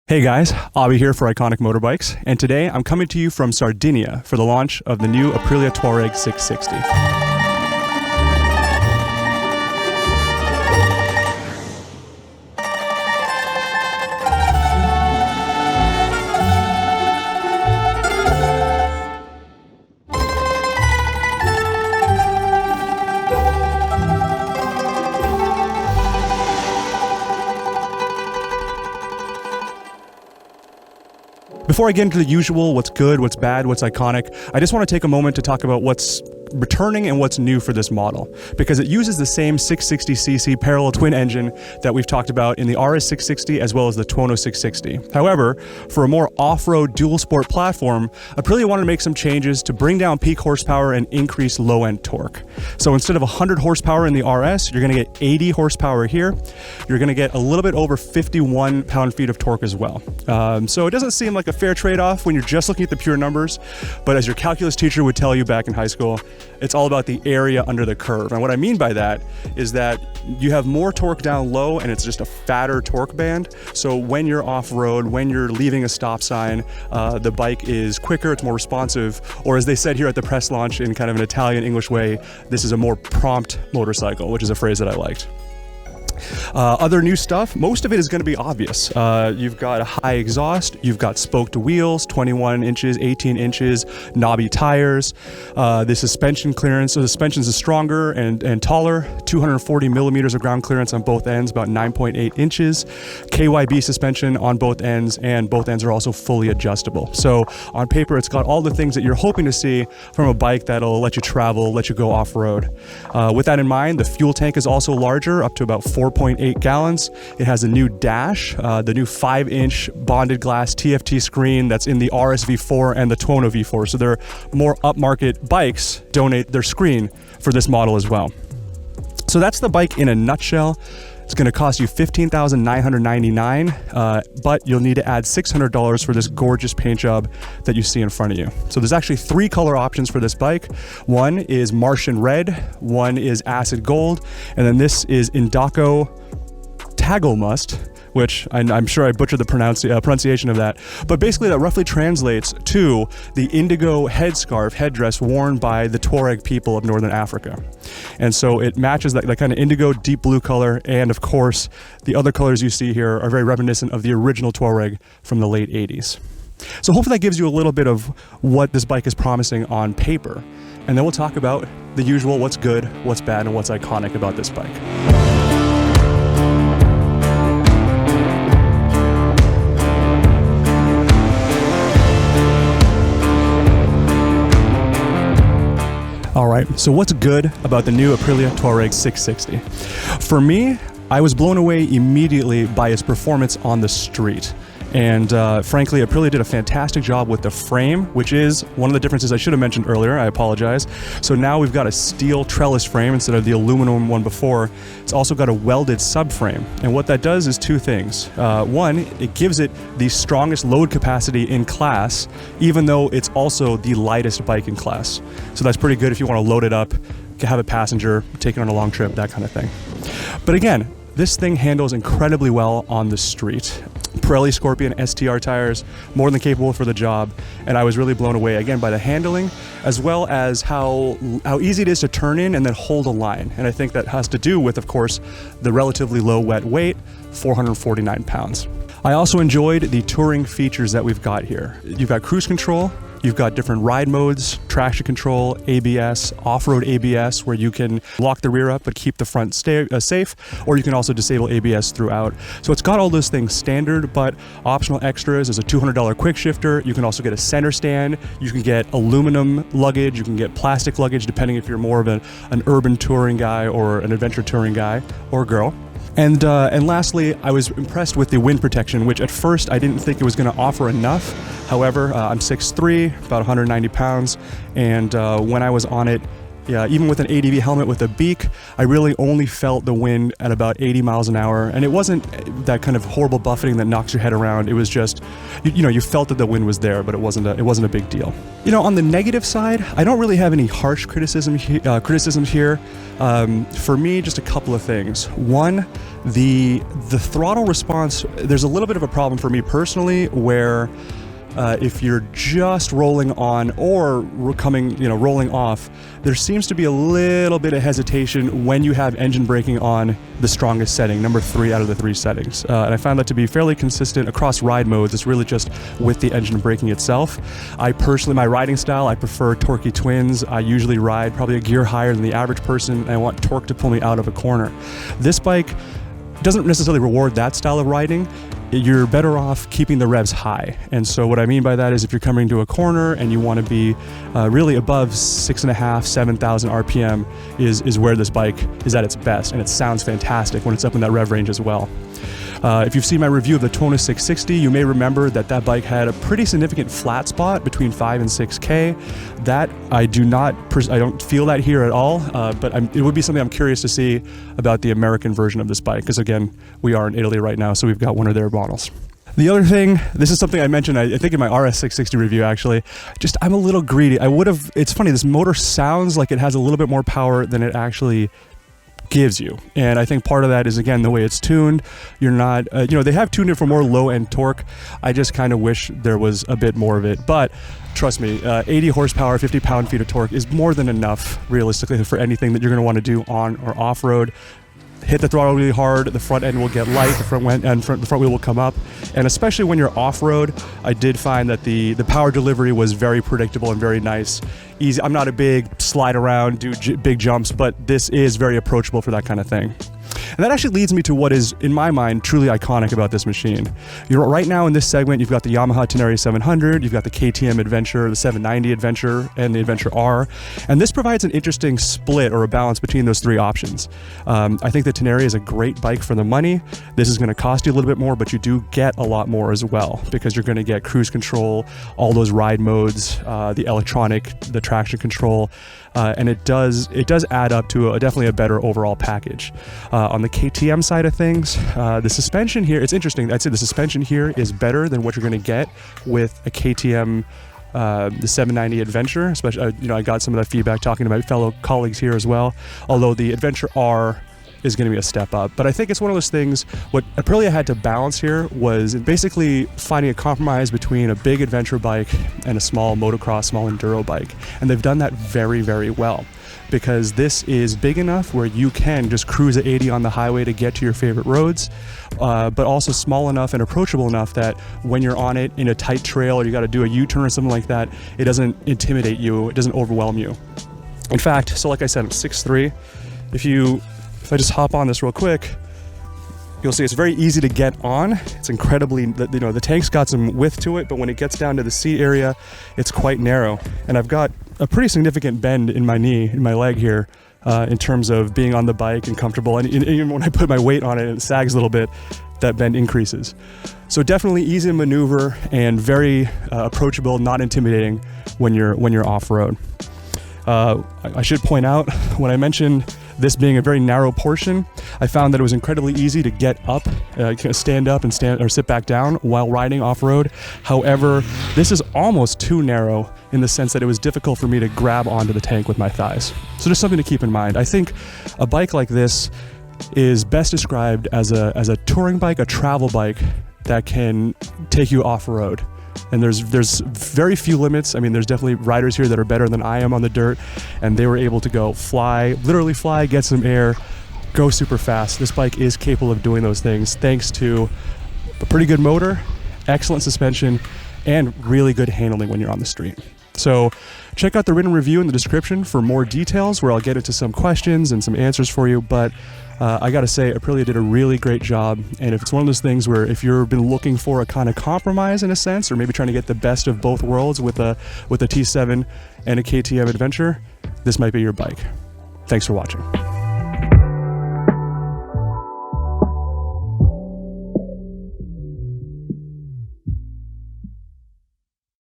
Hey guys, Avi here for Iconic Motorbikes, and today I'm coming to you from Sardinia for the launch of the new Aprilia Tuareg 660. Before I get into the usual, what's good, what's bad, what's iconic, I just want to take a moment to talk about what's returning and what's new for this model, because it uses the same 660cc parallel twin engine that we've talked about in the RS 660 as well as the Tuono 660. However, for a more off-road dual sport platform, Aprilia wanted to make some changes to bring down peak horsepower and increase low-end torque. So instead of 100 horsepower in the RS, you're going to get 80 horsepower here. You're going to get a little bit over 51 pound-feet of torque as well. So it doesn't seem like a fair trade-off when you're just looking at the pure numbers, but as your calculus teacher would tell you back in high school, it's all about the area under the curve. And what I mean by that is that you have more torque down low and it's just a fatter torque band. So when you're off-road, when you're leaving a stop sign, the bike is quicker, it's more responsive, or as they said here at the press launch in kind of an Italian English way, this is a more prompt motorcycle, which is a phrase that I liked. Other new stuff, most of it is going to be obvious. You've got a high exhaust, you've got spoked wheels, 21 inches, 18 inches, knobby tires. The suspension clearance, so the suspension is stronger and taller, 240 millimeters of ground clearance on both ends, about 9.8 inches. KYB suspension on both ends, and both ends are also fully adjustable. So on paper, it's got all the things that you're hoping to see from a bike that'll let you travel, let you go off-road. With that in mind, the fuel tank is also larger, up to about 4.8 gallons. It has a new dash, the new 5-inch bonded glass TFT screen that's in the RS V4 and the Tuono V4. So they're more upmarket bikes donate their screen for this model as well. So that's the bike in a nutshell. It's going to cost you $15,999, but you'll need to add $600 for this gorgeous paint job that you see in front of you. So there's actually 3 color options for this bike. One is Martian Red, one is Acid Gold, and then this is Indaco Tagelmust, which I'm sure I butchered the pronunciation of that. But basically that roughly translates to the indigo headdress worn by the Tuareg people of Northern Africa. And so it matches that kind of indigo deep blue color, and of course the other colors you see here are very reminiscent of the original Tuareg from the late 80s. So hopefully that gives you a little bit of what this bike is promising on paper. And then we'll talk about the usual, what's good, what's bad, and what's iconic about this bike. All right, so what's good about the new Aprilia Tuareg 660? For me, I was blown away immediately by its performance on the street. And frankly, Aprilia did a fantastic job with the frame, which is one of the differences I should have mentioned earlier. I apologize. So now we've got a steel trellis frame instead of the aluminum one before. It's also got a welded subframe. And what that does is 2 things. One, it gives it the strongest load capacity in class, even though it's also the lightest bike in class. So that's pretty good if you want to load it up, have a passenger, take it on a long trip, that kind of thing. But again, this thing handles incredibly well on the street. Pirelli Scorpion STR tires, more than capable for the job, and I was really blown away again by the handling, as well as how easy it is to turn in and then hold a line. And I think that has to do with, of course, the relatively low wet weight, 449 pounds. I also enjoyed the touring features that we've got here. You've got cruise control, you've got different ride modes, traction control, ABS, off-road ABS, where you can lock the rear up but keep the front safe, or you can also disable ABS throughout. So it's got all those things standard, but optional extras is a $200 quick shifter. You can also get a center stand. You can get aluminum luggage. You can get plastic luggage, depending if you're more of an urban touring guy or an adventure touring guy or girl. And lastly, I was impressed with the wind protection, which at first I didn't think it was going to offer enough. However, I'm 6'3", about 190 pounds, and when I was on it Yeah, even with an ADV helmet with a beak, I really only felt the wind at about 80 miles an hour, and it wasn't that kind of horrible buffeting that knocks your head around. It was just, you felt that the wind was there, but it wasn't a big deal. On the negative side, I don't really have any harsh criticisms here. For me, just a couple of things. One, the throttle response. There's a little bit of a problem for me personally, where if you're just rolling on or rolling off, there seems to be a little bit of hesitation when you have engine braking on the strongest setting, number 3 out of the 3 settings. And I found that to be fairly consistent across ride modes. It's really just with the engine braking itself. I personally, my riding style, I prefer torquey twins. I usually ride probably a gear higher than the average person, and I want torque to pull me out of a corner. This bike doesn't necessarily reward that style of riding. You're better off keeping the revs high. And so what I mean by that is if you're coming to a corner and you want to be really above 6.5, 7,000 RPM is where this bike is at its best, and it sounds fantastic when it's up in that rev range as well. If you've seen my review of the Tonus 660, you may remember that bike had a pretty significant flat spot between 5 and 6K. That I don't feel that here at all, but it would be something I'm curious to see about the American version of this bike, because again, we are in Italy right now, so we've got one of their models. The other thing, this is something I mentioned, I think in my RS660 review actually, I'm a little greedy. it's funny, this motor sounds like it has a little bit more power than it actually gives you, and I think part of that is, again, the way it's tuned. You're not, they have tuned it for more low-end torque. I just kind of wish there was a bit more of it, but trust me, 80 horsepower, 50 pound-feet of torque is more than enough, realistically, for anything that you're going to want to do on or off-road. Hit the throttle really hard, the front end will get light, the front wheel will come up, and especially when you're off-road, I did find that the power delivery was very predictable and very nice. Easy. I'm not a big slide around, do big jumps, but this is very approachable for that kind of thing. And that actually leads me to what is, in my mind, truly iconic about this machine. Right now in this segment, you've got the Yamaha Tenere 700, you've got the KTM Adventure, the 790 Adventure, and the Adventure R. And this provides an interesting split or a balance between those 3 options. I think the Tenere is a great bike for the money. This is going to cost you a little bit more, but you do get a lot more as well, because you're going to get cruise control, all those ride modes, the electronic, the traction control, and it does add up to definitely a better overall package. On the KTM side of things, the suspension here, it's interesting. I'd say the suspension here is better than what you're going to get with a KTM, the 790 Adventure. Especially, I got some of that feedback talking to my fellow colleagues here as well. Although the Adventure R is going to be a step up. But I think it's one of those things, what Aprilia had to balance here was basically finding a compromise between a big adventure bike and a small motocross, small enduro bike. And they've done that very, very well, because this is big enough where you can just cruise at 80 on the highway to get to your favorite roads, but also small enough and approachable enough that when you're on it in a tight trail or you got to do a U-turn or something like that, it doesn't intimidate you, it doesn't overwhelm you. In fact, so like I said, I'm 6'3". If I just hop on this real quick, you'll see it's very easy to get on. It's incredibly, the tank's got some width to it, but when it gets down to the seat area, it's quite narrow. And I've got a pretty significant bend in my knee, in my leg here, in terms of being on the bike and comfortable. And even when I put my weight on it and it sags a little bit, that bend increases. So definitely easy to maneuver and very approachable, not intimidating when you're off-road. I should point out, when I mentioned this being a very narrow portion, I found that it was incredibly easy to get up, stand up and sit back down while riding off-road. However, this is almost too narrow in the sense that it was difficult for me to grab onto the tank with my thighs. So just something to keep in mind. I think a bike like this is best described as a touring bike, a travel bike that can take you off-road. And there's very few limits. I mean, there's definitely riders here that are better than I am on the dirt, and they were able to go literally fly, get some air, go super fast. This bike is capable of doing those things thanks to a pretty good motor, excellent suspension, and really good handling when you're on the street. So check out the written review in the description for more details, where I'll get into some questions and some answers for you. But I gotta say, Aprilia did a really great job. And if it's one of those things where if you've been looking for a kind of compromise in a sense, or maybe trying to get the best of both worlds with a T7 and a KTM Adventure, this might be your bike. Thanks for watching.